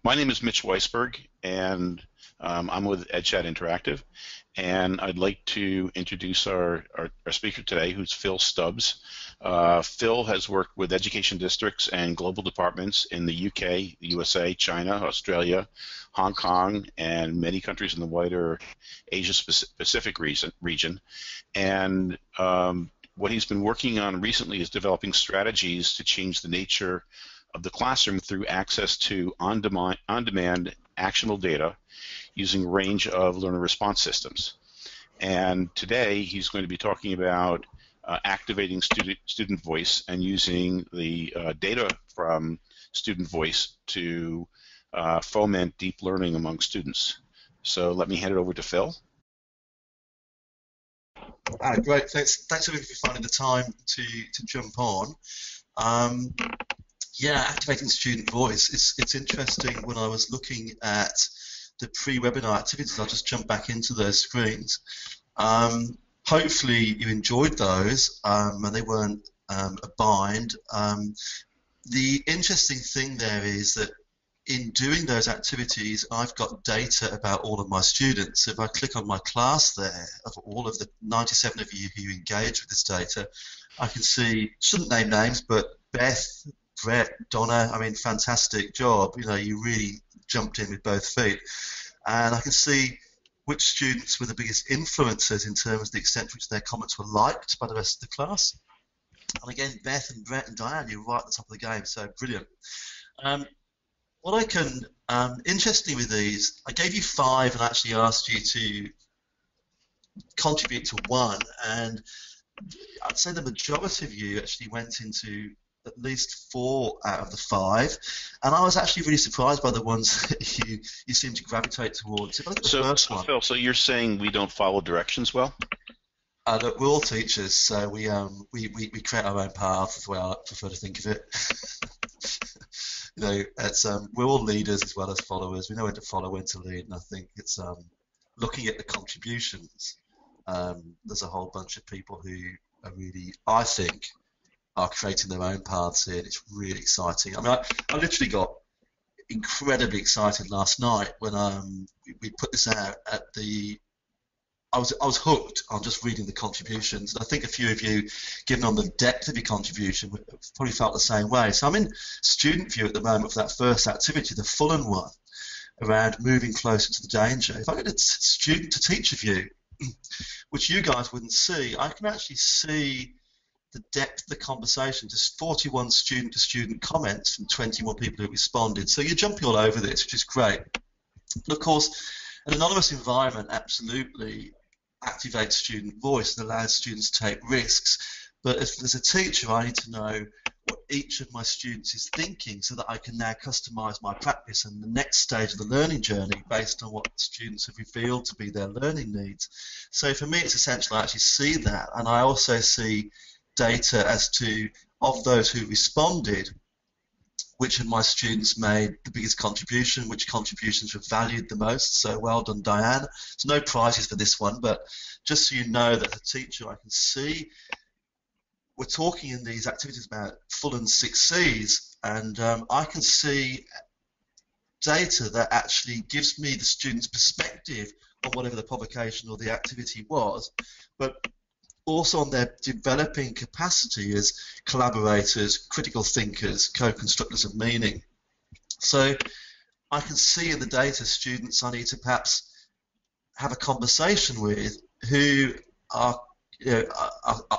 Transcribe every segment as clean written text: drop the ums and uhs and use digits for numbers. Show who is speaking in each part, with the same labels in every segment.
Speaker 1: My name is Mitch Weisberg, and I'm with EdChat Interactive. And I'd like to introduce our speaker today, who's Phil Stubbs. Phil has worked with education districts and global departments in the UK, the USA, China, Australia, Hong Kong, and many countries in the wider Asia-Pacific region. And what he's been working on recently is developing strategies to change the nature of the classroom through access to on-demand actionable data using a range of learner response systems. And today he's going to be talking about activating student voice and using the data from student voice to foment deep learning among students. So let me hand it over to Phil.
Speaker 2: Great, thanks everybody for finding the time to jump on. Yeah, activating student voice. It's interesting. When I was looking at the pre-webinar activities, I'll just jump back into those screens. Hopefully you enjoyed those and they weren't a bind. The interesting thing there is that in doing those activities, I've got data about all of my students. If I click on my class there, of all of the 97 of you who engage with this data, I can see, shouldn't name names, but Beth, Brett, Donna, I mean, fantastic job. You know, you really jumped in with both feet. And I can see which students were the biggest influencers in terms of the extent to which their comments were liked by the rest of the class. And again, Beth and Brett and Diane, you're right at the top of the game, so brilliant. What I can, interestingly with these, I gave you 5 and actually asked you to contribute to 1, and I'd say the majority of you actually went into at least 4 out of the 5, and I was actually really surprised by the ones that you seem to gravitate towards. If I look at the first one,
Speaker 1: Phil, so you're saying we don't follow directions well?
Speaker 2: Look, we're all teachers, so we create our own path, is the way I prefer to think of it. You know, it's we're all leaders as well as followers. We know when to follow, when to lead, and I think it's looking at the contributions. There's a whole bunch of people who are really, I think, are creating their own paths here, and it's really exciting. I mean, I literally got incredibly excited last night when we put this out at the. I was hooked on just reading the contributions, and I think a few of you, given on the depth of your contribution, probably felt the same way. So I'm in student view at the moment for that first activity, the Fulham one, around moving closer to the danger. If I go to student to teacher view, which you guys wouldn't see, I can actually see the depth of the conversation. Just 41 student-to-student comments from 21 people who responded. So you're jumping all over this, which is great. But of course, an anonymous environment absolutely activates student voice and allows students to take risks. But if as a teacher, I need to know what each of my students is thinking so that I can now customize my practice and the next stage of the learning journey based on what students have revealed to be their learning needs. So for me, it's essential I actually see that, and I also see data as to, of those who responded, which of my students made the biggest contribution, which contributions were valued the most. So well done, Diane. There's no prizes for this one, but just so you know that as a teacher I can see, we're talking in these activities about full and 6 C's, and I can see data that actually gives me the student's perspective on whatever the provocation or the activity was, but also on their developing capacity as collaborators, critical thinkers, co-constructors of meaning. So I can see in the data students I need to perhaps have a conversation with who are,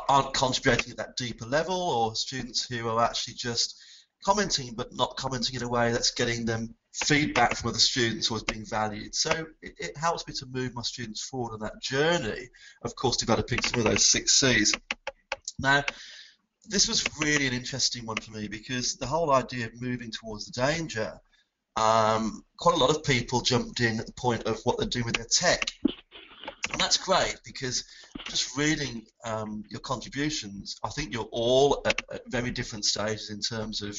Speaker 2: aren't contributing at that deeper level, or students who are actually just commenting but not commenting in a way that's getting them feedback from other students or is being valued. So it helps me to move my students forward on that journey, of course developing some of those 6 C's. Now, this was really an interesting one for me because the whole idea of moving towards the danger, quite a lot of people jumped in at the point of what they're doing with their tech. And that's great because just reading your contributions, I think you're all at very different stages in terms of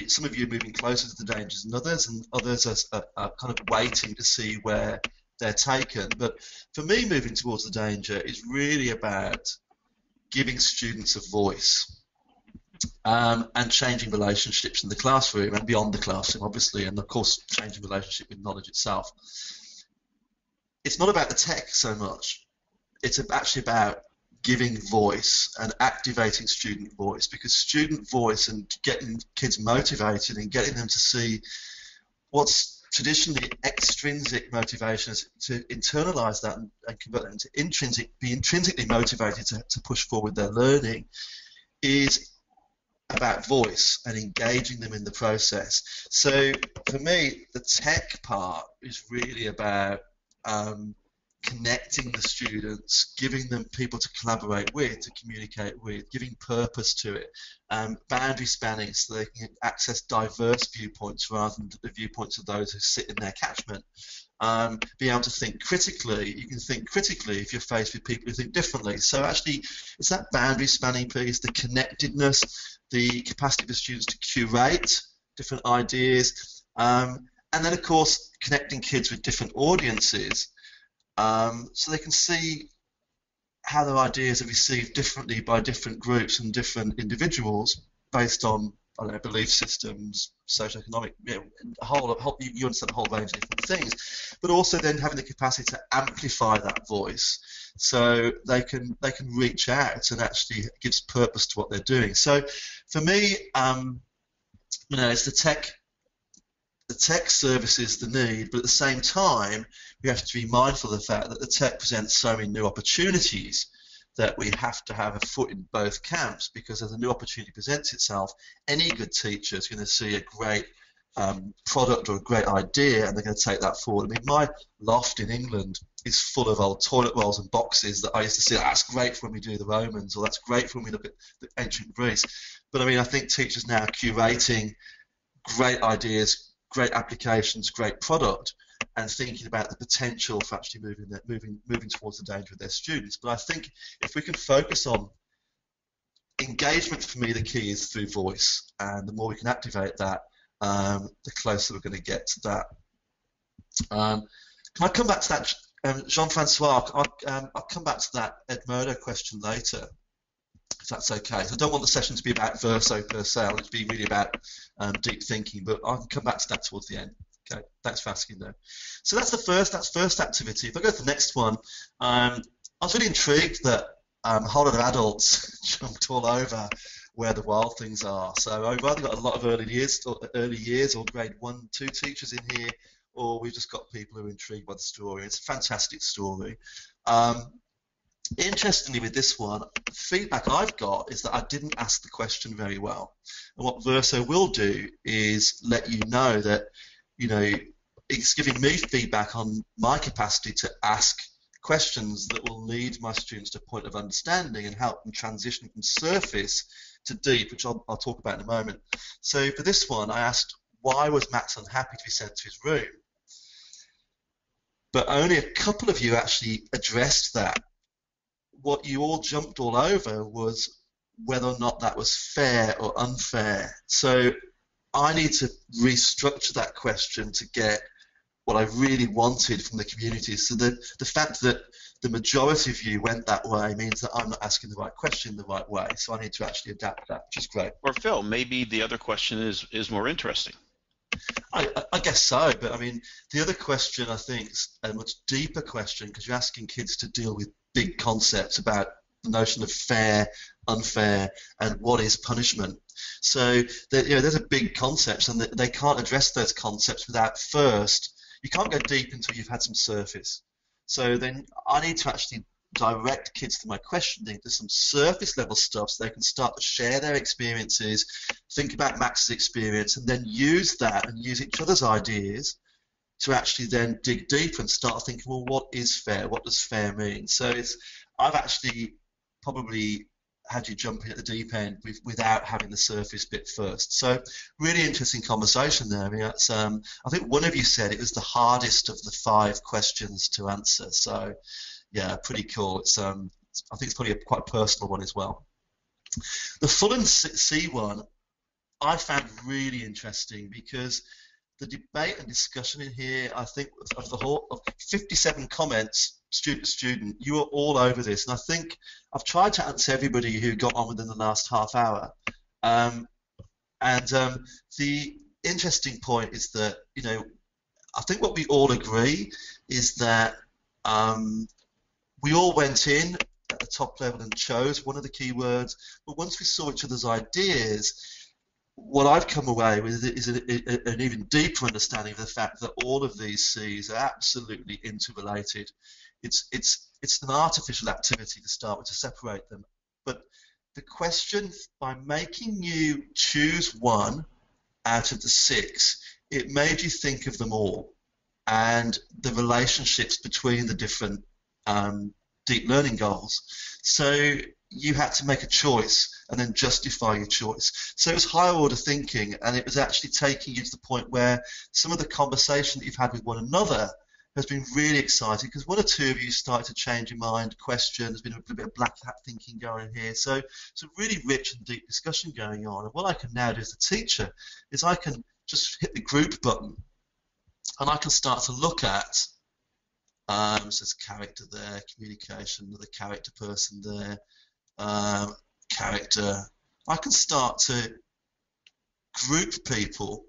Speaker 2: some of you are moving closer to the dangers than others, and others are kind of waiting to see where they're taken. But for me, moving towards the danger is really about giving students a voice. and changing relationships in the classroom and beyond the classroom, obviously, and of course changing relationship with knowledge itself. It's not about the tech so much. It's actually about giving voice and activating student voice, because student voice and getting kids motivated and getting them to see what's traditionally extrinsic motivations, to internalize that and convert that into be intrinsically motivated to push forward their learning, is about voice and engaging them in the process. So for me, the tech part is really about connecting the students, giving them people to collaborate with, to communicate with, giving purpose to it, boundary spanning so they can access diverse viewpoints rather than the viewpoints of those who sit in their catchment. Be able to think critically. You can think critically if you're faced with people who think differently. So actually, it's that boundary spanning piece, the connectedness, the capacity for students to curate different ideas, and then of course connecting kids with different audiences, so they can see how their ideas are received differently by different groups and different individuals based on, I don't know, belief systems, socioeconomic, you understand a whole range of different things, but also then having the capacity to amplify that voice so they can reach out and actually gives purpose to what they're doing. So for me, it's the tech services the need, but at the same time, we have to be mindful of the fact that the tech presents so many new opportunities that we have to have a foot in both camps, because as a new opportunity presents itself, any good teacher is going to see a great product or a great idea, and they're going to take that forward. I mean, my loft in England is full of old toilet rolls and boxes that I used to see, that's great for when we do the Romans, or that's great for when we look at the ancient Greece. But I mean, I think teachers now are curating great ideas, great applications, great product, and thinking about the potential for actually moving towards the danger of their students. But I think if we can focus on engagement, for me the key is through voice, and the more we can activate that, the closer we're going to get to that. Can I come back to that, Jean-Francois? I'll come back to that Edmodo question later, if that's okay. So I don't want the session to be about Verso per se. I want it to be really about deep thinking, but I can come back to that towards the end. Okay, thanks for asking though. So that's first activity. If I go to the next one, I was really intrigued that a whole lot of adults jumped all over where the wild things are. So I've either got a lot of early years or grade 1, 2 teachers in here, or we've just got people who are intrigued by the story. It's a fantastic story. Interestingly, with this one, feedback I've got is that I didn't ask the question very well. And what Verso will do is let you know that, it's giving me feedback on my capacity to ask questions that will lead my students to a point of understanding and help them transition from surface to deep, which I'll talk about in a moment. So for this one, I asked, why was Max unhappy to be sent to his room? But only a couple of you actually addressed that. What you all jumped all over was whether or not that was fair or unfair. So I need to restructure that question to get what I really wanted from the community. So the fact that the majority of you went that way means that I'm not asking the right question the right way. So I need to actually adapt that, which is great.
Speaker 1: Or Phil, maybe the other question is more interesting.
Speaker 2: I guess so, but I mean, the other question I think is a much deeper question, because you're asking kids to deal with big concepts about the notion of fair, unfair, and what is punishment. So there's a big concepts, and they can't address those concepts without first. You can't go deep until you've had some surface. So then I need to actually direct kids to my questioning to some surface level stuff, so they can start to share their experiences, think about Max's experience, and then use that and use each other's ideas to actually then dig deeper and start thinking, well, what is fair? What does fair mean? So I've actually probably had you jump in at the deep end without having the surface bit first. So really interesting conversation there. I mean, that's, I think one of you said it was the hardest of the 5 questions to answer. So yeah, pretty cool. It's I think it's probably quite a personal one as well. The full and C one I found really interesting, because the debate and discussion in here, I think of the whole of 57 comments, student to student, you were all over this, and I think I've tried to answer everybody who got on within the last half hour. The interesting point is that, I think what we all agree is that we all went in at the top level and chose one of the keywords, but once we saw each other's ideas, what I've come away with is an even deeper understanding of the fact that all of these C's are absolutely interrelated. It's an artificial activity to start with to separate them, but the question, by making you choose one out of the 6, it made you think of them all and the relationships between the different deep learning goals. So you had to make a choice and then justify your choice. So it was higher order thinking, and it was actually taking you to the point where some of the conversation that you've had with one another has been really exciting, because one or two of you started to change your mind, question. There's been a bit of black hat thinking going here. So it's a really rich and deep discussion going on. And what I can now do as a teacher is I can just hit the group button and I can start to look at, so there's character there, communication, another character person there, character. I can start to group people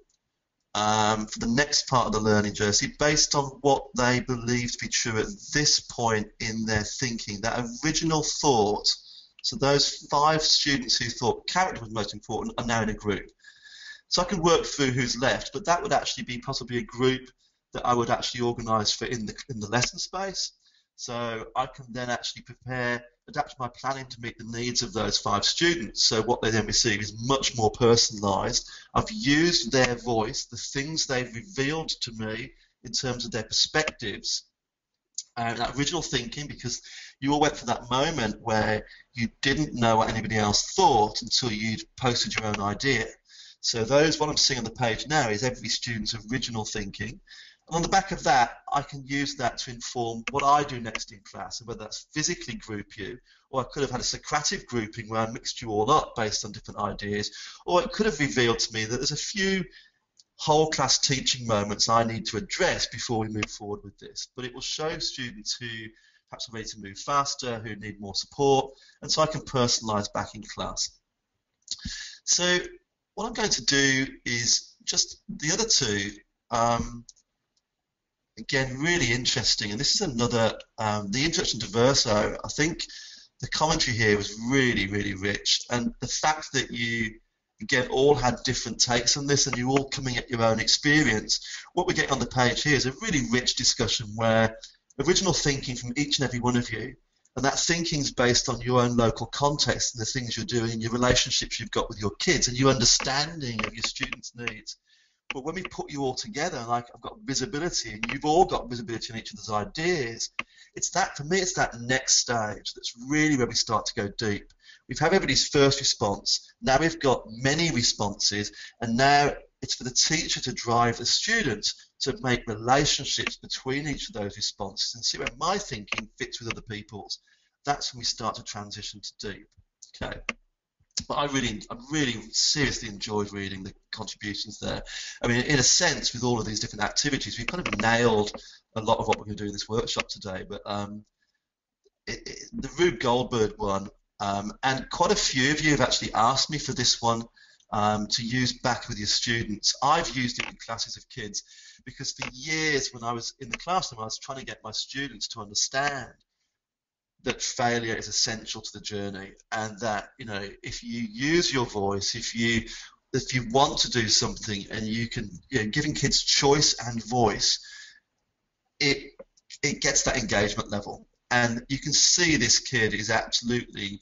Speaker 2: for the next part of the learning journey based on what they believe to be true at this point in their thinking, that original thought. So those 5 students who thought character was most important are now in a group. So I can work through who's left, but that would actually be possibly a group that I would actually organise for in the lesson space. So I can then actually adapt my planning to meet the needs of those 5 students. So what they then receive is much more personalised. I've used their voice, the things they've revealed to me in terms of their perspectives, and that original thinking, because you all went for that moment where you didn't know what anybody else thought until you'd posted your own idea. So what I'm seeing on the page now is every student's original thinking. And on the back of that, I can use that to inform what I do next in class, and whether that's physically group you, or I could have had a Socratic grouping where I mixed you all up based on different ideas, or it could have revealed to me that there's a few whole class teaching moments I need to address before we move forward with this. But it will show students who perhaps are ready to move faster, who need more support, and so I can personalise back in class. So what I'm going to do is just the other 2, again, really interesting, and this is another, the introduction to Verso. I think the commentary here was really, really rich, and the fact that you, again, all had different takes on this and you're all coming at your own experience. What we're getting on the page here is a really rich discussion where original thinking from each and every one of you, and that thinking is based on your own local context and the things you're doing, your relationships you've got with your kids, and your understanding of your students' needs. But when we put you all together, like I've got visibility and you've all got visibility on each other's ideas, it's that, for me, it's that next stage that's really where we start to go deep. We've had everybody's first response, now we've got many responses, and now it's for the teacher to drive the students to make relationships between each of those responses and see where my thinking fits with other people's. That's when we start to transition to deep. Okay. But I really seriously enjoyed reading the contributions there. I mean, in a sense, with all of these different activities, we've kind of nailed a lot of what we're going to do in this workshop today. But the Rube Goldberg one, and quite a few of you have actually asked me for this one to use back with your students. I've used it in classes of kids because for years when I was in the classroom, I was trying to get my students to understand that failure is essential to the journey, and that, if you use your voice, if you want to do something, and you can, giving kids choice and voice, it gets that engagement level. And you can see this kid is absolutely,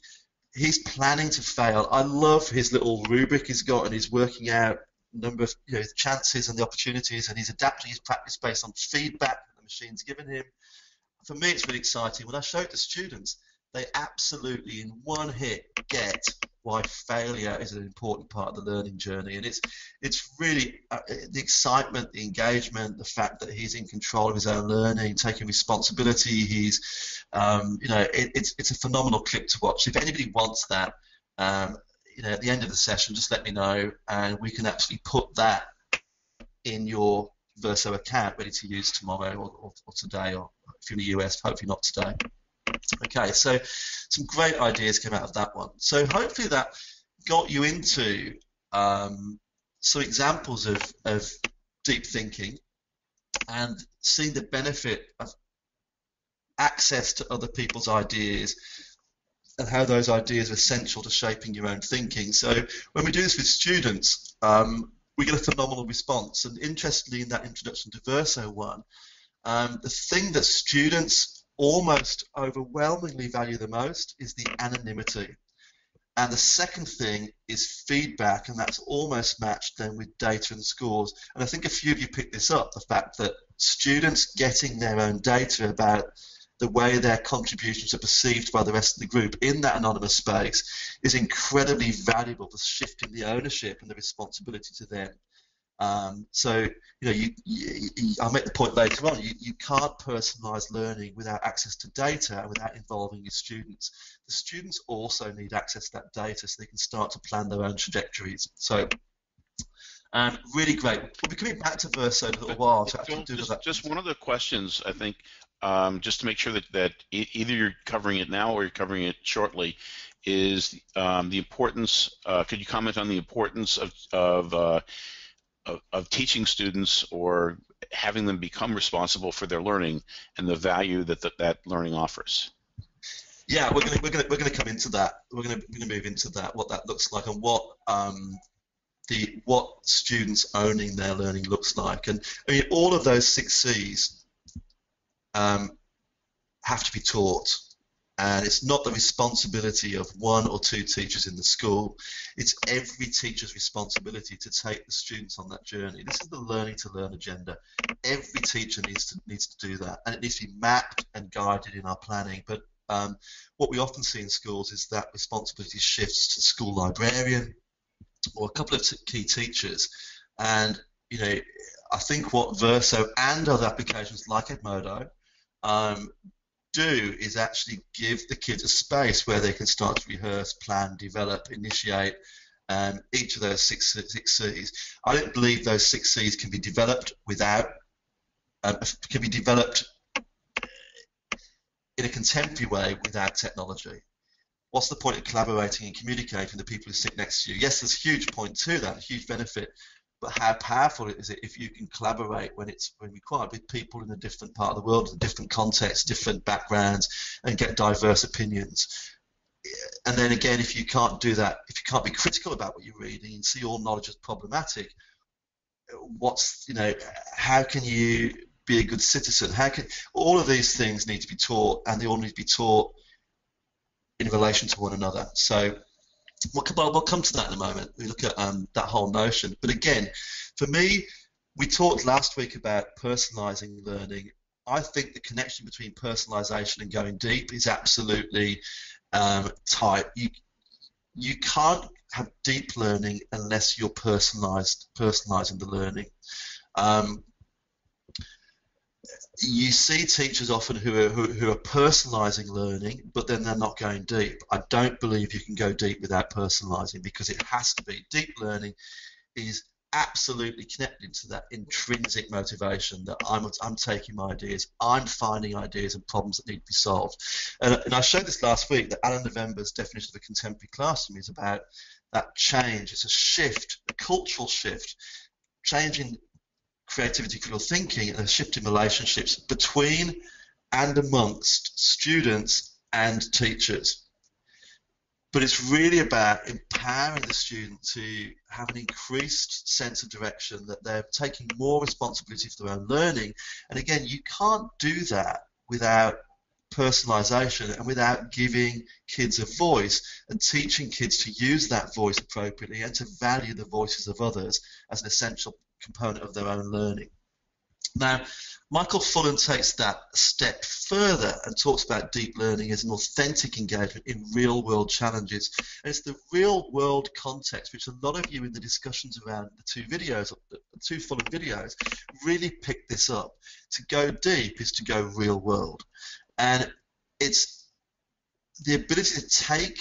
Speaker 2: he's planning to fail. I love his little rubric he's got, and he's working out a number of chances and the opportunities, and he's adapting his practice based on feedback that the machine's given him. For me, it's really exciting. When I show it to students, they absolutely, in one hit, get why failure is an important part of the learning journey. And it's really the excitement, the engagement, the fact that he's in control of his own learning, taking responsibility. He's, it's a phenomenal clip to watch. If anybody wants that, at the end of the session, just let me know, and we can actually put that in your Verso account ready to use tomorrow or today, or if you're in the US, hopefully not today. Okay, so some great ideas came out of that one. So hopefully that got you into some examples of deep thinking and seeing the benefit of access to other people's ideas and how those ideas are essential to shaping your own thinking. So when we do this with students, we get a phenomenal response. And interestingly, in that introduction to Verso one, the thing that students almost overwhelmingly value the most is the anonymity. And the second thing is feedback, and that's almost matched then with data and scores. And I think a few of you picked this up, the fact that students getting their own data about the way their contributions are perceived by the rest of the group in that anonymous space is incredibly valuable for shifting the ownership and the responsibility to them. So, you know, I'll make the point later on, you can't personalise learning without access to data and without involving your students. The students also need access to that data so they can start to plan their own trajectories. So, really great. We'll be coming back to Verso in a little while to actually do that.
Speaker 1: Just one of the questions, I think, just to make sure that either you're covering it now or you're covering it shortly, is the importance. Could you comment on the importance of teaching students or having them become responsible for their learning and the value that learning offers?
Speaker 2: Yeah, we're gonna come into that. We're gonna move into that, what that looks like, and what students owning their learning looks like. And I mean, all of those 6 C's have to be taught. And it's not the responsibility of 1 or 2 teachers in the school. It's every teacher's responsibility to take the students on that journey. This is the learning to learn agenda. Every teacher needs to do that, and it needs to be mapped and guided in our planning. But what we often see in schools is that responsibility shifts to the school librarian or a couple of key teachers. And you know, I think what Verso and other applications like Edmodo do is actually give the kids a space where they can start to rehearse, plan, develop, initiate each of those six C's. I don't believe those 6 C's can be developed without in a contemporary way without technology. What's the point of collaborating and communicating with the people who sit next to you? Yes, there's a huge point to that, a huge benefit. But how powerful is it if you can collaborate when required with people in a different part of the world, in different contexts, different backgrounds, and get diverse opinions? And then again, if you can't do that, if you can't be critical about what you're reading and see all knowledge as problematic, how can you be a good citizen? All of these things need to be taught, and they all need to be taught in relation to one another. So we'll come to that in a moment. We look at that whole notion. But again, for me, we talked last week about personalising learning. I think the connection between personalisation and going deep is absolutely tight. You can't have deep learning unless you're personalising the learning. You see teachers often who are personalising learning, but then they're not going deep. I don't believe you can go deep without personalising, because it has to be. Deep learning is absolutely connected to that intrinsic motivation that I'm taking my ideas, I'm finding ideas and problems that need to be solved. And I showed this last week, that Alan November's definition of a contemporary classroom is about that change. It's a shift, a cultural shift, changing creativity, critical thinking, and a shift in relationships between and amongst students and teachers. But it's really about empowering the student to have an increased sense of direction, that they're taking more responsibility for their own learning. And again, you can't do that without personalisation and without giving kids a voice and teaching kids to use that voice appropriately and to value the voices of others as an essential component of their own learning. Now, Michael Fullan takes that a step further and talks about deep learning as an authentic engagement in real-world challenges. And it's the real-world context which a lot of you in the discussions around the 2 videos, the 2 Fullan videos, really pick this up. To go deep is to go real-world. And it's the ability to take,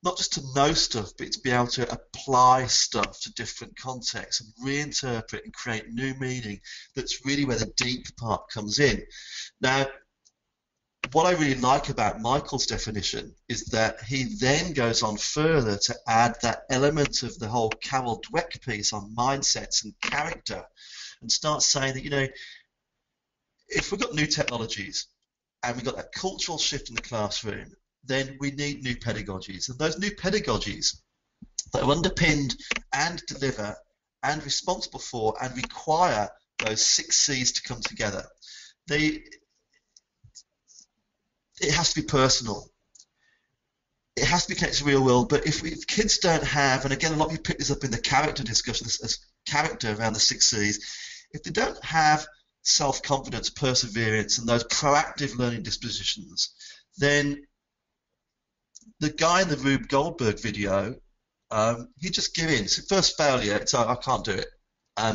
Speaker 2: not just to know stuff, but to be able to apply stuff to different contexts and reinterpret and create new meaning. That's really where the deep part comes in. Now, what I really like about Michael's definition is that he then goes on further to add that element of the whole Carol Dweck piece on mindsets and character, and start saying that, you know, if we've got new technologies and we've got that cultural shift in the classroom, then we need new pedagogies. And those new pedagogies that are underpinned and deliver and responsible for and require those 6 C's to come together. It has to be personal. It has to be connected to the real world. But if kids don't have, and again, a lot of you picked this up in the character discussion, as character around the 6 C's, if they don't have self-confidence, perseverance, and those proactive learning dispositions, then the guy in the Rube Goldberg video, he just give in. It's the first failure. It's, I can't do it.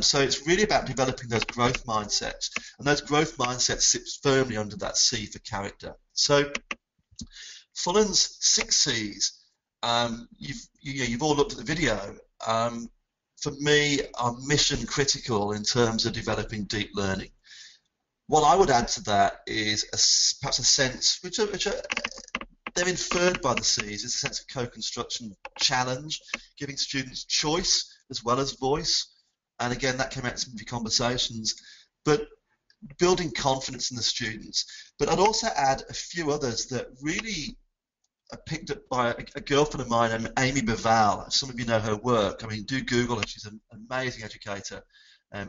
Speaker 2: So it's really about developing those growth mindsets, and those growth mindsets sit firmly under that C for character. So Fullen's 6 C's, you've all looked at the video. For me, are mission critical in terms of developing deep learning. What I would add to that is perhaps a sense, which are they're inferred by the C's, is a sense of co-construction, challenge, giving students choice as well as voice. And again, that came out in some of your conversations, but building confidence in the students. But I'd also add a few others that really are picked up by a girlfriend of mine named Amy Baval. Some of you know her work. I mean, do Google her. She's an amazing educator.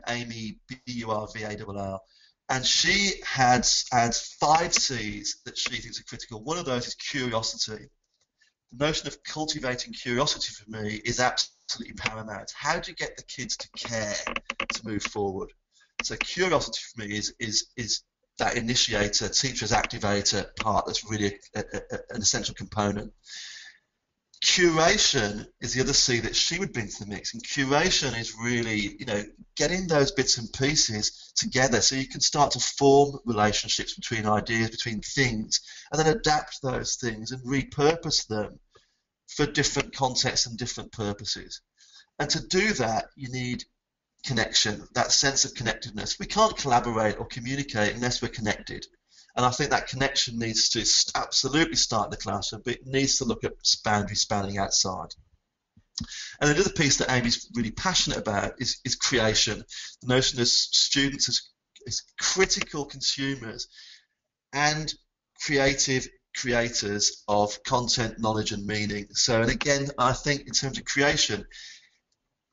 Speaker 2: Amy, B-U-R-V-A-L-L. And she adds 5 C's that she thinks are critical. One of those is curiosity. The notion of cultivating curiosity for me is absolutely paramount. How do you get the kids to care to move forward? So curiosity for me is that initiator, teacher's activator part that's really an essential component. Curation is the other C that she would bring to the mix, and curation is really, you know, getting those bits and pieces together so you can start to form relationships between ideas, between things, and then adapt those things and repurpose them for different contexts and different purposes. And to do that, you need connection, that sense of connectedness. We can't collaborate or communicate unless we're connected. And I think that connection needs to absolutely start in the classroom, but it needs to look at boundary spanning outside. And another piece that Amy's really passionate about is creation. The notion of students as critical consumers and creative creators of content, knowledge, and meaning. So, and again, I think in terms of creation,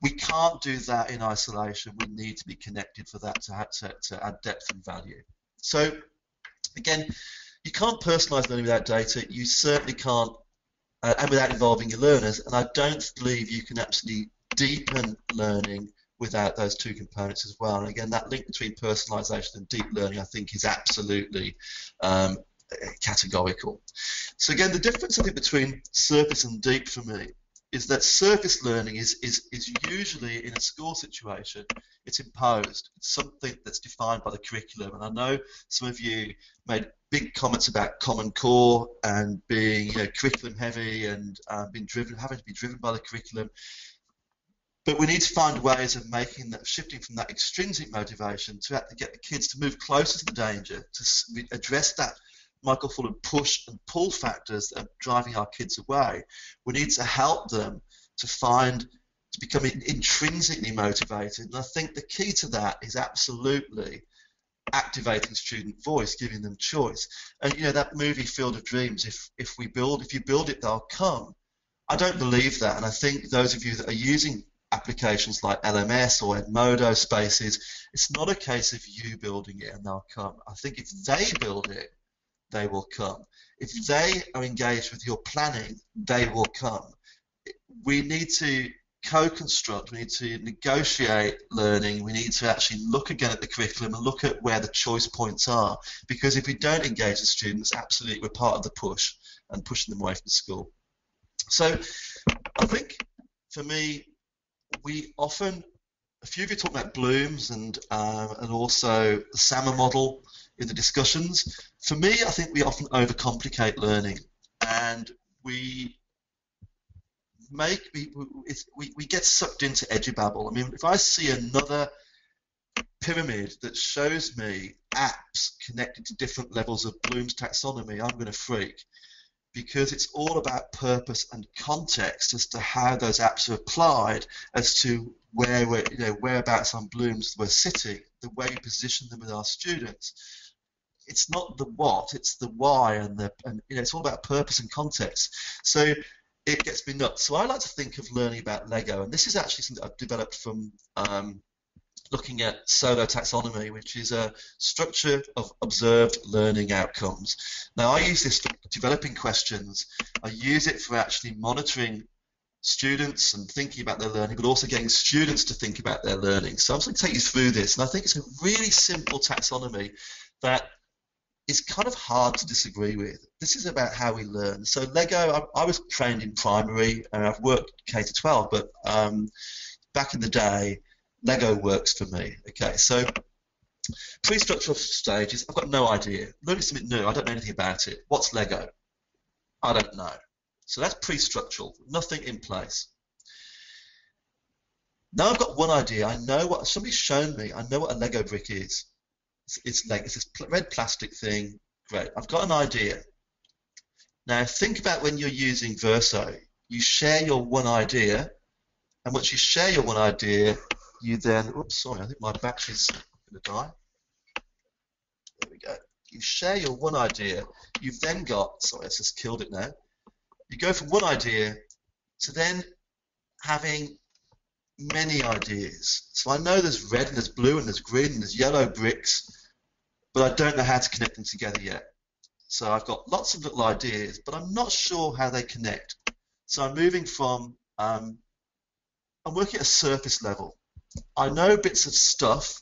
Speaker 2: we can't do that in isolation. We need to be connected for that to add depth and value. So, again, you can't personalize learning without data. You certainly can't, and without involving your learners. And I don't believe you can absolutely deepen learning without those 2 components as well. And again, that link between personalization and deep learning, I think, is absolutely categorical. So again, the difference, I think, between surface and deep for me is that surface learning is usually, in a school situation, it's imposed. It's something that's defined by the curriculum. And I know some of you made big comments about Common Core and being, you know, curriculum heavy and having to be driven by the curriculum. But we need to find ways of making that, shifting from that extrinsic motivation to actually get the kids to move closer to the danger, to address that Michael Fullen push and pull factors that are driving our kids away. We need to help them to become intrinsically motivated. And I think the key to that is absolutely activating student voice, giving them choice. And you know, that movie Field of Dreams, if you build it, they'll come. I don't believe that. And I think those of you that are using applications like LMS or Edmodo spaces, it's not a case of you building it and they'll come. I think if they build it, they will come. If they are engaged with your planning, they will come. We need to co-construct, we need to negotiate learning, we need to actually look again at the curriculum and look at where the choice points are, because if we don't engage the students, absolutely we're part of the push and pushing them away from school. So I think for me, we often, a few of you talk about Bloom's and also the SAMR model in the discussions. For me, I think we often overcomplicate learning, and we get sucked into edubabble. I mean, if I see another pyramid that shows me apps connected to different levels of Bloom's taxonomy, I'm going to freak, because it's all about purpose and context as to how those apps are applied, as to where we're, whereabouts on Bloom's we're sitting, the way we position them with our students. It's not the what, it's the why, and it's all about purpose and context. So it gets me nuts. So I like to think of learning about Lego, and this is actually something I've developed from looking at solo taxonomy, which is a structure of observed learning outcomes. Now, I use this for developing questions. I use it for actually monitoring students and thinking about their learning, but also getting students to think about their learning. So I'm just going to take you through this, and I think it's a really simple taxonomy that is kind of hard to disagree with. This is about how we learn. So Lego, I was trained in primary, and I've worked K-12, but back in the day, Lego works for me. Okay, so pre-structural stages, I've got no idea. Learning something new, I don't know anything about it. What's Lego? I don't know. So that's pre-structural, nothing in place. Now I've got one idea. I know what somebody's shown me. I know what a Lego brick is. It's this red plastic thing. Great. I've got an idea. Now think about when you're using Verso. You share your one idea, and once you share your one idea, you then, oops, sorry, I think my battery's going to die. There we go. You share your one idea. You've then got, sorry, it's just killed it now. You go from one idea to then having many ideas. So I know there's red and there's blue and there's green and there's yellow bricks, but I don't know how to connect them together yet. So I've got lots of little ideas, but I'm not sure how they connect. So I'm moving from, I'm working at a surface level. I know bits of stuff,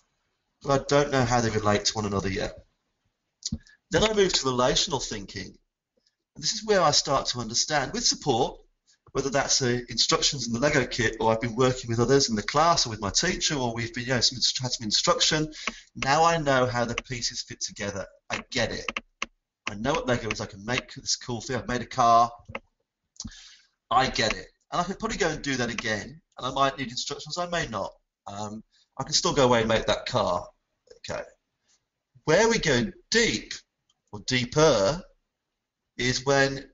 Speaker 2: but I don't know how they relate to one another yet. Then I move to relational thinking. And this is where I start to understand, with support, whether that's instructions in the Lego kit, or I've been working with others in the class, or with my teacher, or we've been, had some instruction. Now I know how the pieces fit together. I get it. I know what Lego is. I can make this cool thing. I've made a car. I get it. And I can probably go and do that again. And I might need instructions. I may not. I can still go away and make that car. Okay. Where we go deep, or deeper, is when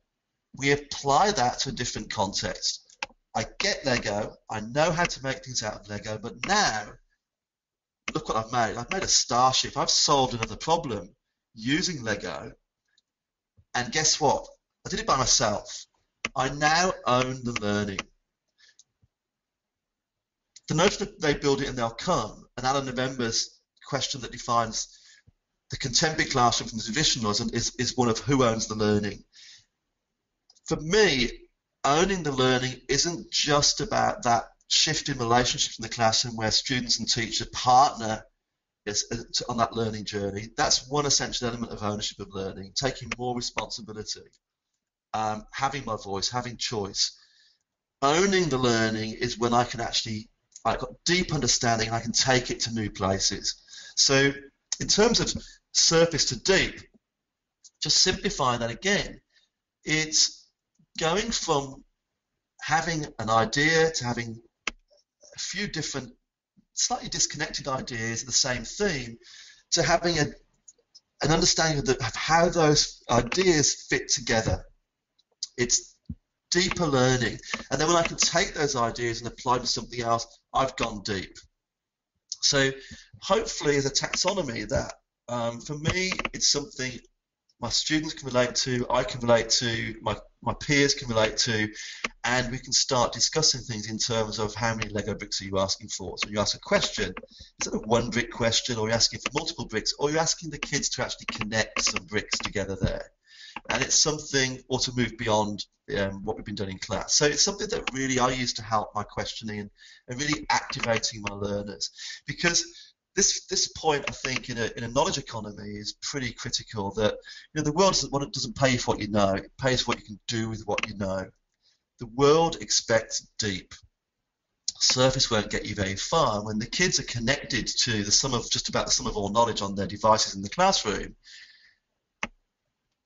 Speaker 2: we apply that to a different context. I get Lego. I know how to make things out of Lego. But now, look what I've made. I've made a starship. I've solved another problem using Lego. And guess what? I did it by myself. I now own the learning. The notion that they build it and they'll come, and Alan November's question that defines the contemporary classroom from the traditional is one of who owns the learning. For me, owning the learning isn't just about that shift in relationships in the classroom where students and teachers partner on that learning journey. That's one essential element of ownership of learning, taking more responsibility, having my voice, having choice. Owning the learning is when I can actually, I've got deep understanding and I can take it to new places. So in terms of surface to deep, just simplifying that again, it's going from having an idea to having a few different slightly disconnected ideas of the same theme, to having an understanding of how those ideas fit together. It's deeper learning. And then when I can take those ideas and apply them to something else, I've gone deep. So hopefully as a taxonomy that, for me, it's something my students can relate to, I can relate to, my peers can relate to, and we can start discussing things in terms of how many Lego bricks are you asking for. So you ask a question, is it a one brick question, or you're asking for multiple bricks, or you're asking the kids to actually connect some bricks together there. And it's something, or to move beyond what we've been doing in class. So it's something that really I use to help my questioning and really activating my learners. Because this point, I think, in a knowledge economy is pretty critical. That the world doesn't pay you for what you know; it pays for what you can do with what you know. The world expects deep. Surface won't get you very far. When the kids are connected to just about the sum of all knowledge on their devices in the classroom,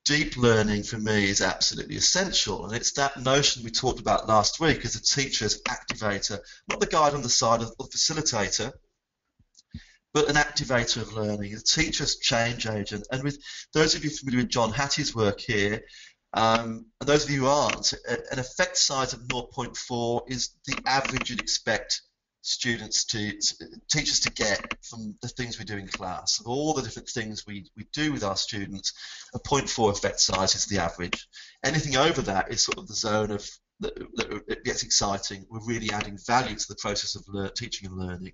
Speaker 2: deep learning for me is absolutely essential, and it's that notion we talked about last week as a teacher, as activator, not the guide on the side of the facilitator. but an activator of learning, a teacher's change agent. And with those of you familiar with John Hattie's work here, and those of you who aren't, an effect size of 0.4 is the average you'd expect teachers to get from the things we do in class. Of all the different things we do with our students, a 0.4 effect size is the average. Anything over that is sort of the zone of that it gets exciting. We're really adding value to the process of teaching and learning.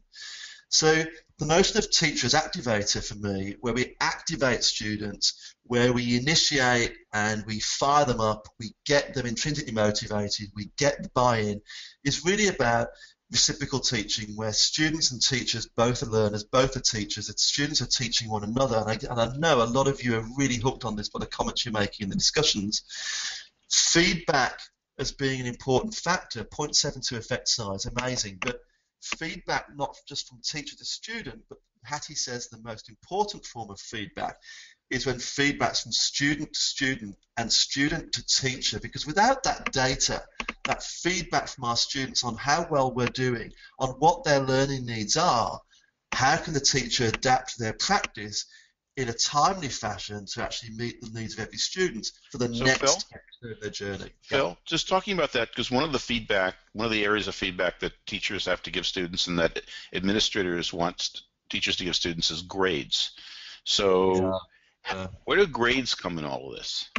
Speaker 2: So the notion of teacher as activator for me, where we activate students, where we initiate and we fire them up, we get them intrinsically motivated, we get the buy-in, is really about reciprocal teaching, where students and teachers both are learners, both are teachers, that students are teaching one another. And I know a lot of you are really hooked on this by the comments you're making in the discussions. Feedback as being an important factor, 0.72 effect size, amazing. But feedback not just from teacher to student, but Hattie says the most important form of feedback is when feedback's from student to student and student to teacher, because without that data, that feedback from our students on how well we're doing, on what their learning needs are, how can the teacher adapt their practice in a timely fashion to actually meet the needs of every student for the next episode of their journey.
Speaker 1: Phil, just talking about that, because one of the areas of feedback that teachers have to give students and that administrators want teachers to give students is grades. So where do grades come in all of this?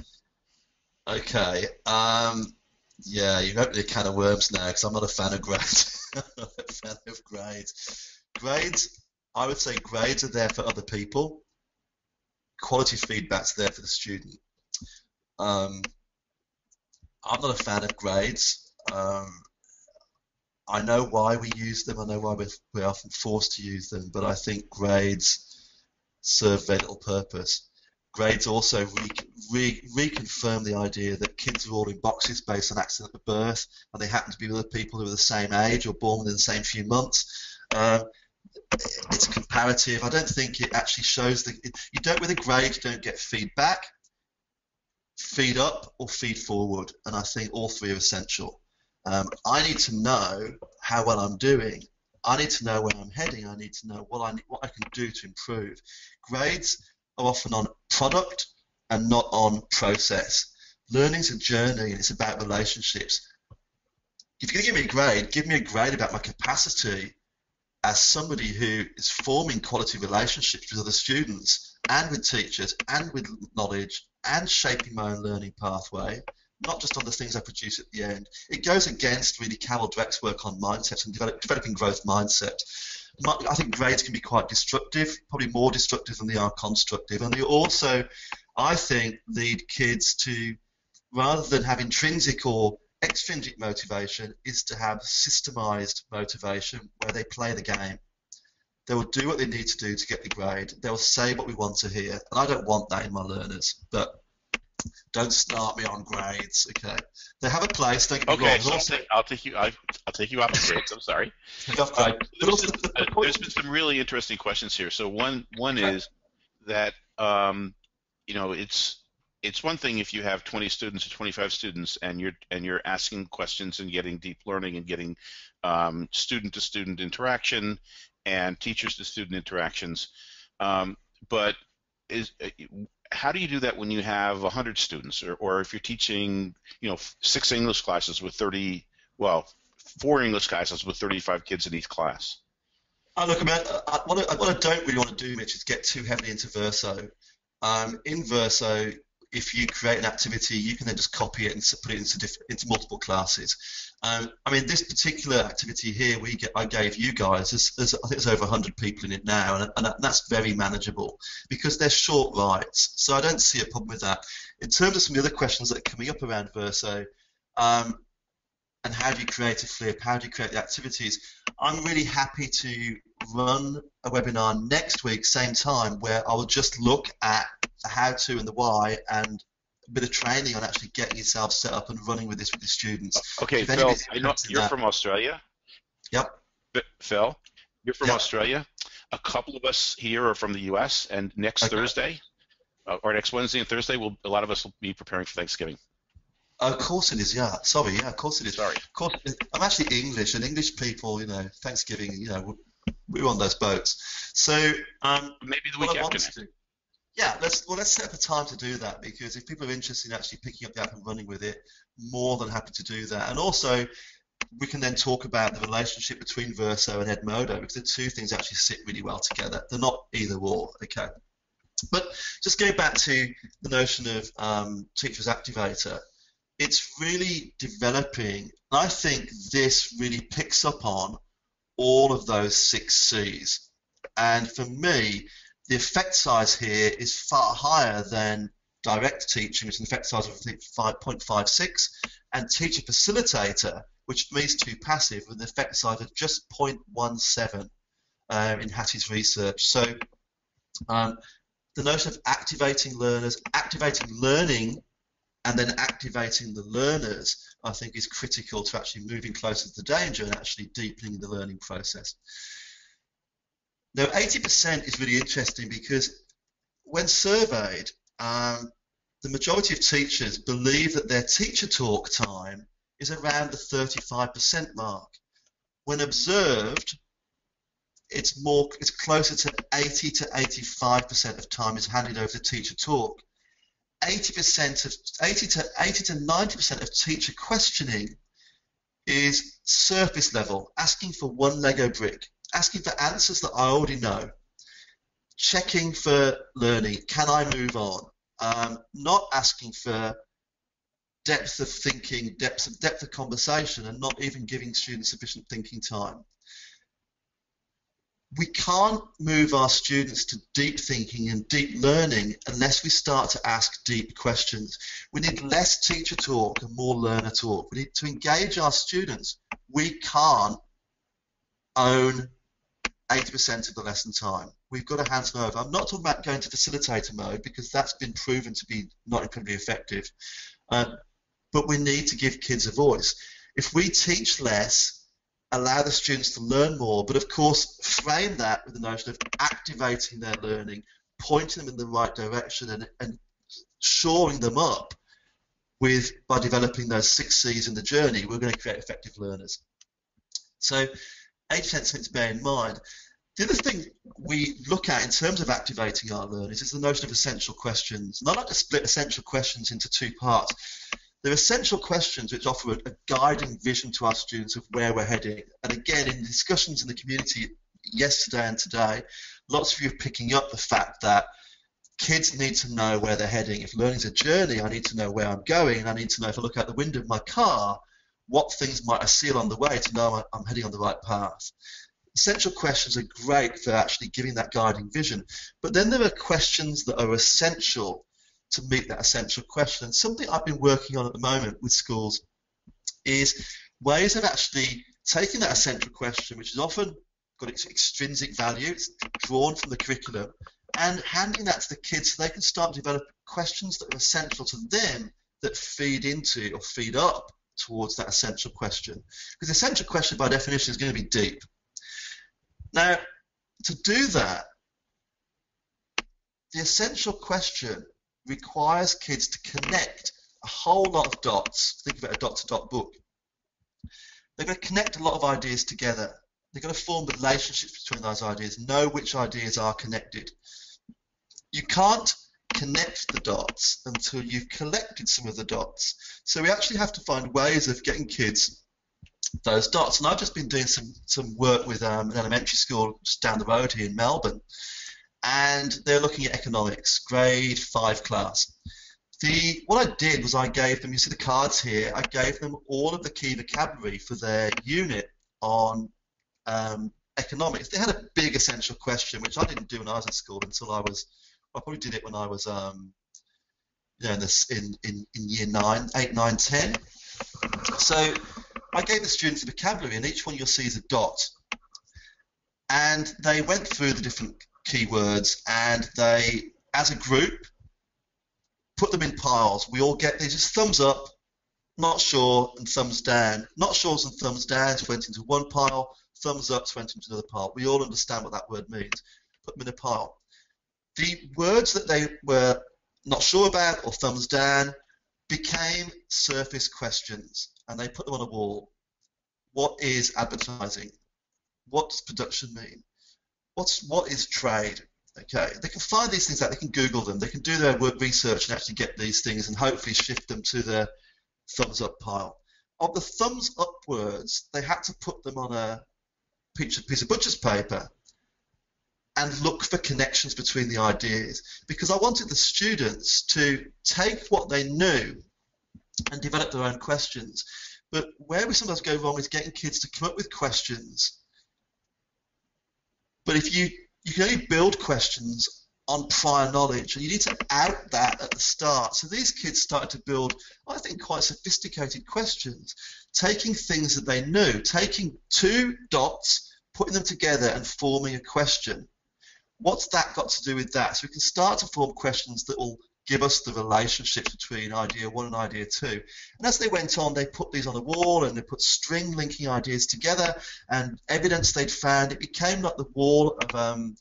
Speaker 2: Okay. Yeah, you've opened a can of worms now, because I'm not a fan of grades. I'm not a fan of grades. Grades, I would say grades are there for other people. Quality feedback's there for the student. I'm not a fan of grades. I know why we use them. I know why we're often forced to use them, but I think grades serve very little purpose. Grades also reconfirm the idea that kids are all in boxes based on accident of birth, and they happen to be with other people who are the same age or born within the same few months. It's comparative. I don't think it actually shows that you don't, with a grade, you don't get feedback, feed up, or feed forward, and I think all three are essential. I need to know how well I'm doing. I need to know where I'm heading. I need to know what I can do to improve. Grades are often on product and not on process. Learning's a journey, and it's about relationships. If you're going to give me a grade about my capacity as somebody who is forming quality relationships with other students and with teachers and with knowledge and shaping my own learning pathway, not just on the things I produce at the end. It goes against really Carol Dweck's work on mindsets and developing growth mindset. I think grades can be quite destructive, probably more destructive than they are constructive, and they also, I think, lead kids to, rather than have intrinsic or extrinsic motivation, is to have systemized motivation where they play the game. They will do what they need to do to get the grade. They will say what we want to hear, and I don't want that in my learners. But don't start me on grades, okay? They have a place. Don't get me wrong.
Speaker 1: So I'll take you off of grades. I'm sorry. There's been some really interesting questions here. So one is that it's one thing if you have 20 students or 25 students and you're asking questions and getting deep learning and getting student-to-student interaction and teachers-to-student interactions, but how do you do that when you have 100 students, or if you're teaching 6 English classes with 4 English classes with 35 kids in each class?
Speaker 2: Look, what I don't really want to do, Mitch, is get too heavily into Verso. In Verso, if you create an activity, you can then just copy it and put it into multiple classes. I mean, this particular activity here I gave you guys, I think there's over 100 people in it now, and that's very manageable because they're short writes, so I don't see a problem with that. In terms of some of the other questions that are coming up around Verso, and how do you create a flip, how do you create the activities, I'm really happy to run a webinar next week, same time, where I will just look at the how to and the why and a bit of training on actually getting yourself set up and running with this with the students.
Speaker 1: Okay, Phil, I know you're from Australia.
Speaker 2: Yep.
Speaker 1: Phil, you're from Australia. A couple of us here are from the U.S., and next Thursday, or next Wednesday and Thursday, a lot of us will be preparing for Thanksgiving.
Speaker 2: Of course it is, yeah. Sorry, yeah, of course it is.
Speaker 1: Sorry.
Speaker 2: Of course, I'm actually English, and English people, Thanksgiving, we were on those boats. So
Speaker 1: Maybe the
Speaker 2: what
Speaker 1: week
Speaker 2: I want
Speaker 1: after
Speaker 2: to
Speaker 1: next.
Speaker 2: do, yeah, let's set up a time to do that, because if people are interested in actually picking up the app and running with it, more than happy to do that. And also, we can then talk about the relationship between Verso and Edmodo, because the two things actually sit really well together. They're not either or, okay? But just going back to the notion of Teacher's Activator, it's really developing. I think this really picks up on all of those 6 C's. And for me, the effect size here is far higher than direct teaching, which is an effect size of 5.56, and teacher facilitator, which means too passive, with an effect size of just 0.17 in Hattie's research. So the notion of activating learners, activating learning, and then activating the learners, I think is critical to actually moving closer to the danger and actually deepening the learning process. Now, 80% is really interesting, because when surveyed, the majority of teachers believe that their teacher talk time is around the 35% mark. When observed, it's closer to 80 to 85% of time is handed over to teacher talk. 80 to 90% of teacher questioning is surface level, asking for one Lego brick, asking for answers that I already know, checking for learning, can I move on? Not asking for depth of thinking, depth of conversation, and not even giving students sufficient thinking time. We can't move our students to deep thinking and deep learning unless we start to ask deep questions. We need less teacher talk and more learner talk. We need to engage our students. We can't own 80% of the lesson time. We've got to hand them over. I'm not talking about going to facilitator mode, because that's been proven to be not incredibly effective. But we need to give kids a voice. If we teach less, allow the students to learn more, but of course frame that with the notion of activating their learning, pointing them in the right direction, and shoring them up by developing those 6 C's in the journey, we're going to create effective learners. So 80% something to bear in mind. The other thing we look at in terms of activating our learners is the notion of essential questions. And I like to split essential questions into 2 parts. They're essential questions which offer a guiding vision to our students of where we're heading. And again, in discussions in the community yesterday and today, lots of you are picking up the fact that kids need to know where they're heading. If learning's a journey, I need to know where I'm going, and I need to know, if I look out the window of my car, what things might I see along the way to know I'm heading on the right path. Essential questions are great for actually giving that guiding vision. But then there are questions that are essential to meet that essential question. And something I've been working on at the moment with schools is ways of actually taking that essential question, which is often got its extrinsic value, it's drawn from the curriculum, and handing that to the kids so they can start to develop questions that are essential to them that feed into or feed up towards that essential question. Because the essential question by definition is going to be deep. Now, to do that, the essential question requires kids to connect a whole lot of dots. Think of it as a dot-to-dot book. They're going to connect a lot of ideas together. They're going to form relationships between those ideas, know which ideas are connected. You can't connect the dots until you've collected some of the dots. So we actually have to find ways of getting kids those dots. And I've just been doing some work with an elementary school just down the road here in Melbourne. And they're looking at economics, grade 5 class. What I did was I gave them, you see the cards here, I gave them all of the key vocabulary for their unit on economics. They had a big essential question, which I didn't do when I was at school until I probably did it when I was in year 9, 8, 9, 10. So I gave the students a vocabulary, and each one you'll see is a dot. And they went through the different keywords, and they, as a group, put them in piles. We all get these just thumbs up, not sure, and thumbs down. Not sures and thumbs downs went into one pile, thumbs ups went into another pile. We all understand what that word means. Put them in a pile. The words that they were not sure about or thumbs down became surface questions, and they put them on a wall. What is advertising? What does production mean? What is trade? Okay, they can find these things out. They can Google them. They can do their work research and actually get these things and hopefully shift them to the thumbs up pile. Of the thumbs up words, they had to put them on a piece of butcher's paper and look for connections between the ideas, because I wanted the students to take what they knew and develop their own questions. But where we sometimes go wrong is getting kids to come up with questions. But if you can only build questions on prior knowledge, and you need to out that at the start. So these kids started to build, I think, quite sophisticated questions, taking things that they knew, taking two dots, putting them together and forming a question. What's that got to do with that? So we can start to form questions that will give us the relationships between idea one and idea two. And as they went on, they put these on a wall and they put string linking ideas together and evidence they'd found. It became like the wall of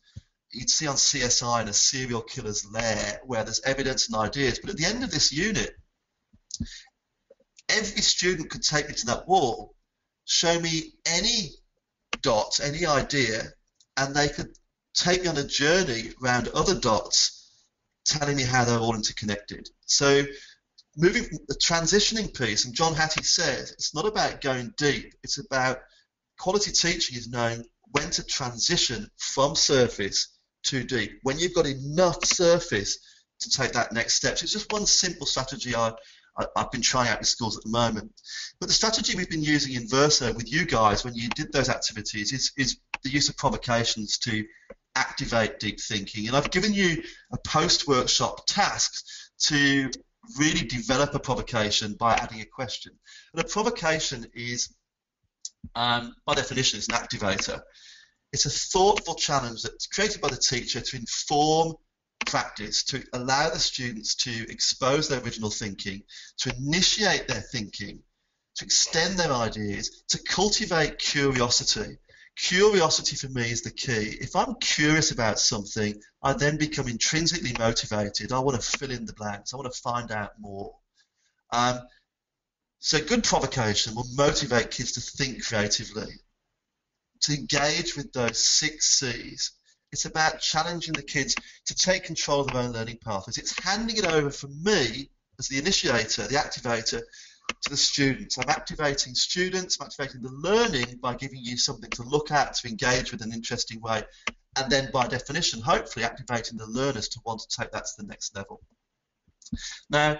Speaker 2: you'd see on CSI in a serial killer's lair, where there's evidence and ideas. But at the end of this unit, every student could take me to that wall, show me any dot, any idea, and they could take me on a journey around other dots, telling me how they're all interconnected. So moving from the transitioning piece, and John Hattie says, it's not about going deep, it's about quality teaching is knowing when to transition from surface to deep, when you've got enough surface to take that next step. So it's just one simple strategy I've been trying out in schools at the moment. But the strategy we've been using in Verso with you guys when you did those activities is the use of provocations to activate deep thinking. And I've given you a post-workshop task to really develop a provocation by adding a question. And a provocation is, by definition, is an activator. It's a thoughtful challenge that's created by the teacher to inform practice, to allow the students to expose their original thinking, to initiate their thinking, to extend their ideas, to cultivate curiosity. Curiosity for me is the key. If I'm curious about something, I then become intrinsically motivated. I want to fill in the blanks. I want to find out more. So good provocation will motivate kids to think creatively, to engage with those 6 C's. It's about challenging the kids to take control of their own learning pathways. It's handing it over from me as the initiator, the activator, to the students. I'm activating students, I'm activating the learning by giving you something to look at, to engage with in an interesting way, and then by definition, hopefully activating the learners to want to take that to the next level. Now,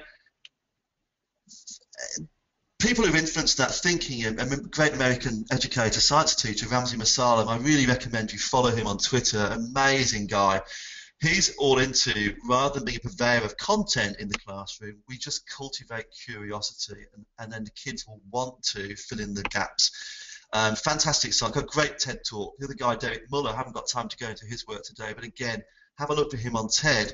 Speaker 2: people who've influenced that thinking, a great American educator, science teacher, Ramsey Masalam, I really recommend you follow him on Twitter, amazing guy. He's all into, rather than being a purveyor of content in the classroom, we just cultivate curiosity, and then the kids will want to fill in the gaps. Fantastic song, got a great TED talk. The other guy, Derek Muller, I haven't got time to go into his work today, but again, have a look for him on TED.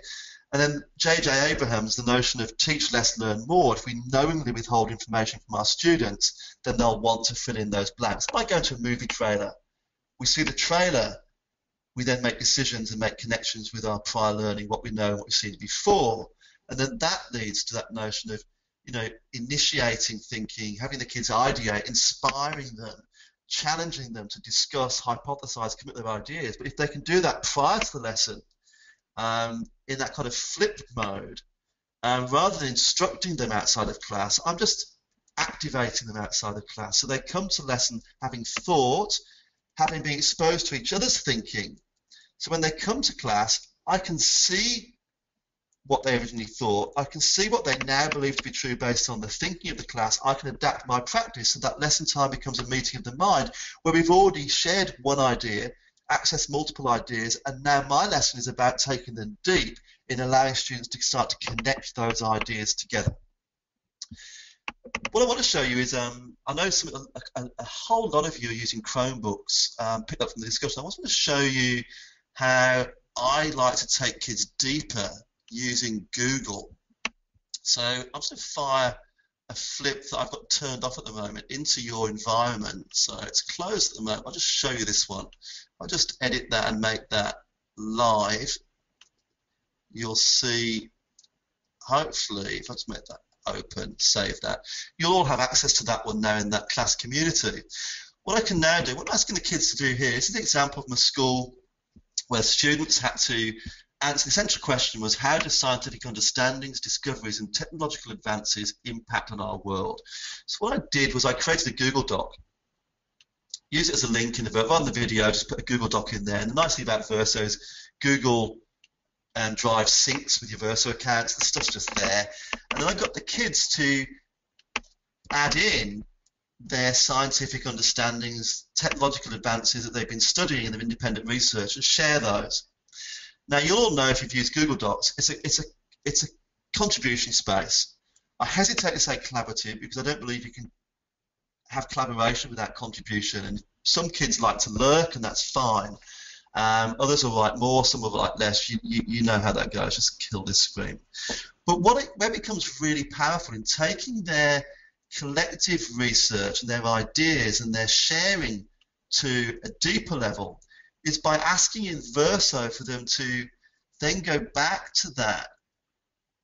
Speaker 2: And then J.J. Abrams, the notion of teach less, learn more. If we knowingly withhold information from our students, then they'll want to fill in those blanks. Like going to a movie trailer. We see the trailer, we then make decisions and make connections with our prior learning, what we know and what we've seen before. And then that leads to that notion of, initiating thinking, having the kids ideate, inspiring them, challenging them to discuss, hypothesize, commit their ideas. But if they can do that prior to the lesson, in that kind of flipped mode, rather than instructing them outside of class, I'm just activating them outside of class. So they come to lesson having thought, having been exposed to each other's thinking. So when they come to class, I can see what they originally thought. I can see what they now believe to be true based on the thinking of the class. I can adapt my practice so that lesson time becomes a meeting of the mind where we've already shared one idea, access multiple ideas, and now my lesson is about taking them deep in allowing students to start to connect those ideas together. What I want to show you is, I know a whole lot of you are using Chromebooks, picked up from the discussion. I want to show you how I like to take kids deeper using Google. So I'm just going to fire a flip that I've got turned off at the moment into your environment. So it's closed at the moment. I'll just show you this one. I'll just edit that and make that live. You'll see, hopefully, if I just make that open, save that, you'll all have access to that one now in that class community. what I can now do, what I'm asking the kids to do here, this is an example from a school where students had to answer the essential question was, how do scientific understandings, discoveries and technological advances impact on our world? So what I did was I created a Google Doc, use it as a link in on the video, just put a Google Doc in there. And the nice thing about Verso is Google Drive syncs with your Verso accounts. The stuff's just there. And then I got the kids to add in their scientific understandings, technological advances that they've been studying in their independent research, and share those. Now, you'll all know, if you've used Google Docs, it's a contribution space. I hesitate to say collaborative because I don't believe you can have collaboration without contribution. And some kids like to lurk, and that's fine. Others will write more, some will write less. You know how that goes. Just kill this screen. But where it becomes really powerful in taking their collective research and their ideas and their sharing to a deeper level is by asking in Verso for them to then go back to that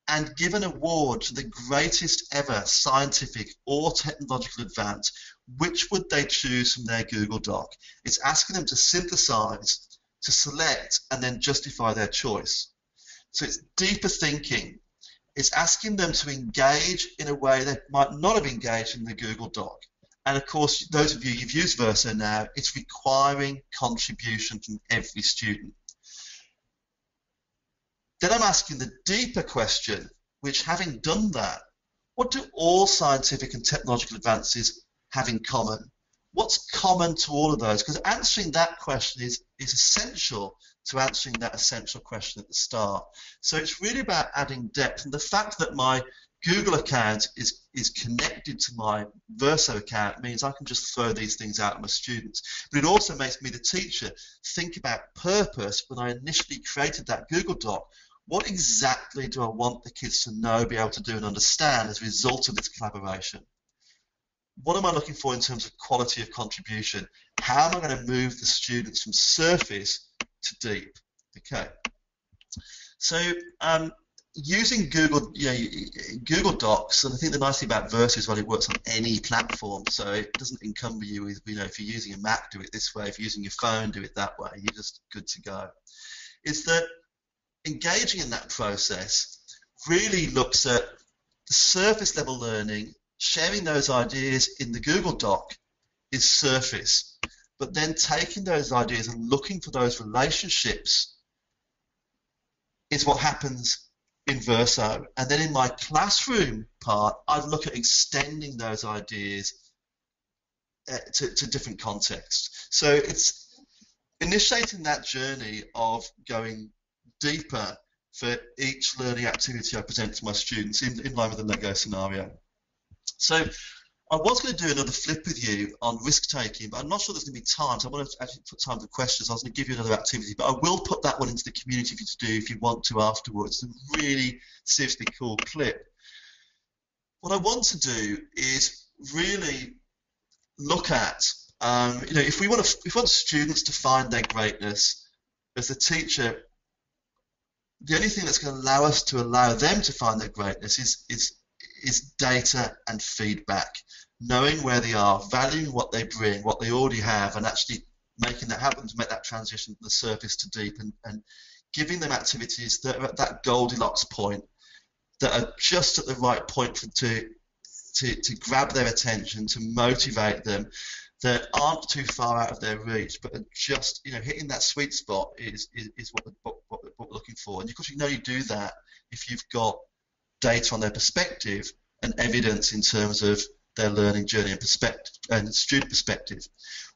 Speaker 2: and give an award to the greatest ever scientific or technological advance. Which would they choose from their Google Doc? It's asking them to synthesize, to select, and then justify their choice. So it's deeper thinking. It's asking them to engage in a way they might not have engaged in the Google Doc. And of course, those of you who've used Verso now, it's requiring contribution from every student. Then I'm asking the deeper question, which, having done that, what do all scientific and technological advances have in common? What's common to all of those? Because answering that question is essential to answering that essential question at the start. So it's really about adding depth. And the fact that my Google account is connected to my Verso account means I can just throw these things out at my students. But it also makes me, the teacher, think about purpose. When I initially created that Google Doc, what exactly do I want the kids to know, be able to do and understand as a result of this collaboration? What am I looking for in terms of quality of contribution? How am I going to move the students from surface to deep? Okay. So using Google Docs, and I think the nice thing about Verso is, well, it works on any platform, so it doesn't encumber you with, if you're using a Mac, do it this way. If you're using your phone, do it that way. You're just good to go. Is that engaging in that process really looks at the surface level learning. Sharing those ideas in the Google Doc is surface, but then taking those ideas and looking for those relationships is what happens in Verso. And then in my classroom part, I'd look at extending those ideas to different contexts. So it's initiating that journey of going deeper for each learning activity I present to my students in line with the Lego scenario. So I was going to do another flip with you on risk-taking, but I'm not sure there's going to be time, so I want to actually put time for questions. I was going to give you another activity, but I will put that one into the community for you to do if you want to afterwards. It's a really seriously cool clip. What I want to do is really look at, if we want students to find their greatness, as a teacher, the only thing that's going to allow us to allow them to find their greatness is data and feedback, knowing where they are, valuing what they bring, what they already have, and actually making that happen to make that transition from the surface to deep, and giving them activities that are at that Goldilocks point, that are just at the right point to grab their attention, to motivate them, that aren't too far out of their reach, but are just, hitting that sweet spot is what we're looking for. And of course, you know you do that if you've got data on their perspective and evidence in terms of their learning journey and perspective and student perspective.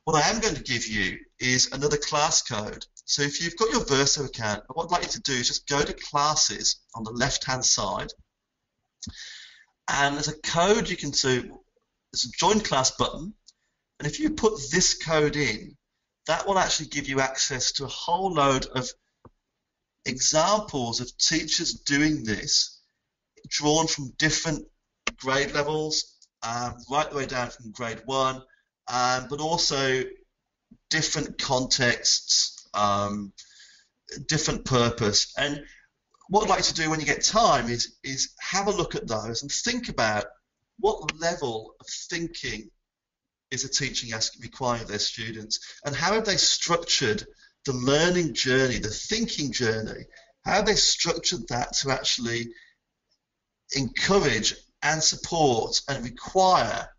Speaker 2: What I am going to give you is another class code. So if you've got your Verso account, what I'd like you to do is just go to classes on the left-hand side, and there's a code you can do. There's a join class button, and if you put this code in, that will actually give you access to a whole load of examples of teachers doing this, drawn from different grade levels, right the way down from grade 1, but also different contexts, different purpose. And what I'd like to do when you get time is have a look at those and think about what level of thinking is a teaching requiring of their students, and how have they structured the learning journey, the thinking journey? How have they structured that to actually encourage and support and require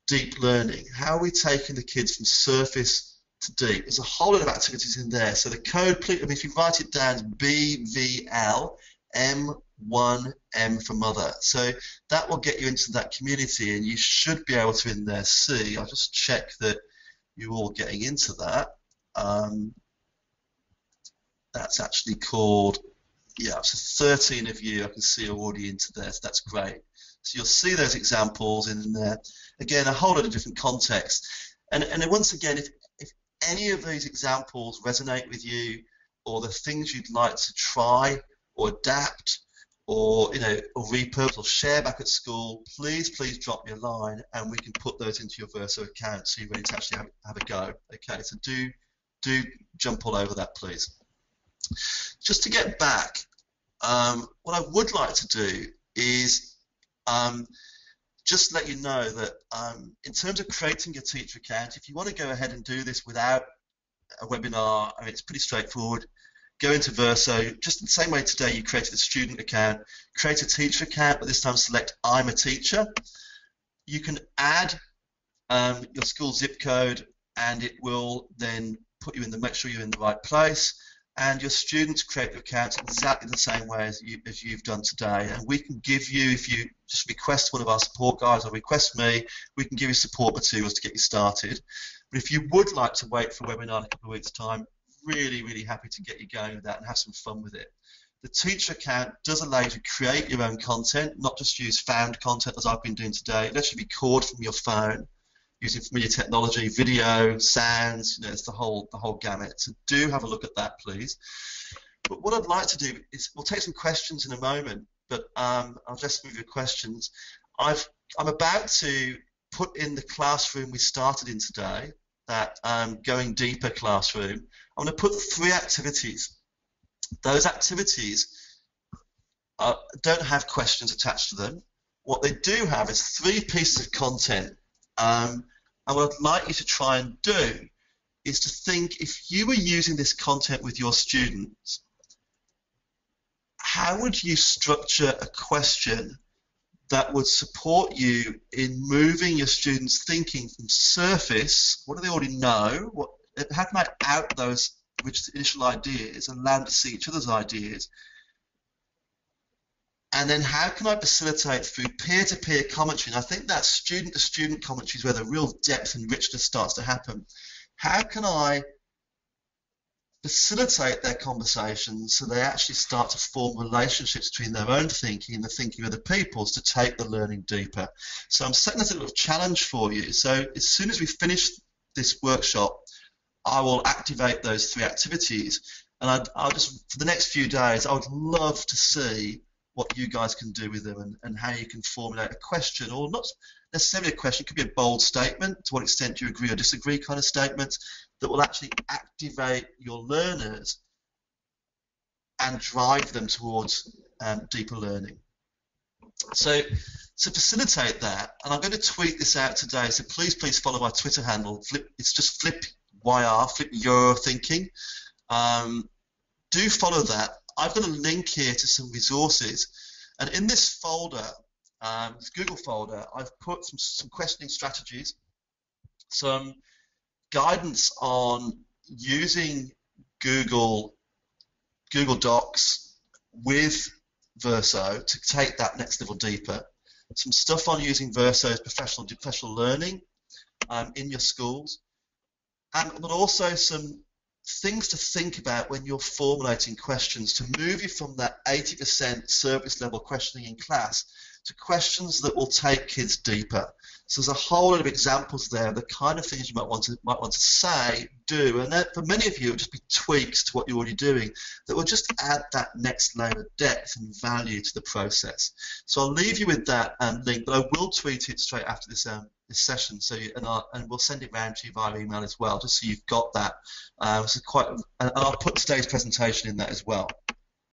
Speaker 2: deep learning? How are we taking the kids from surface to deep? There's a whole lot of activities in there. So the code, please, I mean, if you write it down, BVL M1M for mother. So that will get you into that community, and you should be able to in there see. I'll just check that you're all getting into that. That's actually called, yeah, so 13 of you I can see are already into there, so that's great. So you'll see those examples in there. Again, a whole lot of different contexts. And once again, if any of these examples resonate with you, or the things you'd like to try or adapt or, you know, or repurpose or share back at school, please drop me a line and we can put those into your Verso account so you're ready to actually have a go. Okay, so do jump all over that, please. Just to get back, what I would like to do is just let you know that in terms of creating a teacher account, if you want to go ahead and do this without a webinar, I mean, it's pretty straightforward. Go into Verso, just in the same way today you created a student account, create a teacher account, but this time select I'm a teacher. You can add your school zip code, and it will then put you in make sure you're in the right place. And your students create your accounts exactly the same way as you've done today. And we can give you, if you just request one of our support guys or request me, we can give you support materials to get you started. But if you would like to wait for a webinar in a couple of weeks' time, really happy to get you going with that and have some fun with it. The teacher account does allow you to create your own content, not just use found content as I've been doing today. It actually record from your phone using familiar technology, video, sounds, you know, it's the whole gamut. So do have a look at that, please. But what I'd like to do is, we'll take some questions in a moment, but I'll just move your questions. I'm about to put in the classroom we started in today, that Going Deeper classroom. I'm going to put 3 activities. Those activities don't have questions attached to them. What they do have is 3 pieces of content. And what I'd like you to try and do is to think, if you were using this content with your students, how would you structure a question that would support you in moving your students' thinking from surface, what do they already know, how can I out those initial ideas and allow them to see each other's ideas, and then how can I facilitate through peer-to-peer commentary? And I think that student-to-student commentary is where the real depth and richness starts to happen. How can I facilitate their conversations so they actually start to form relationships between their own thinking and the thinking of other people's to take the learning deeper? So I'm setting this a little challenge for you. So as soon as we finish this workshop, I will activate those 3 activities, and I'll just, for the next few days, I would love to see what you guys can do with them, and how you can formulate a question, or not necessarily a question, it could be a bold statement, to what extent do you agree or disagree kind of statement, that will actually activate your learners and drive them towards deeper learning. So to facilitate that, and I'm going to tweet this out today, so please follow my Twitter handle. It's just FlipYR, Flip Your Thinking. Do follow that. I've got a link here to some resources, and in this folder, this Google folder, I've put some questioning strategies, some guidance on using Google Docs with Verso to take that next level deeper, some stuff on using Verso as professional learning in your schools, but also some things to think about when you're formulating questions to move you from that 80% surface level questioning in class to questions that will take kids deeper. So there's a whole lot of examples there, the kind of things you might want to say, do, and that for many of you it will just be tweaks to what you're already doing that will just add that next layer of depth and value to the process. So I'll leave you with that link, but I will tweet it straight after this session, so and we'll send it round to you via email as well, just so you've got that. And I'll put today's presentation in that as well.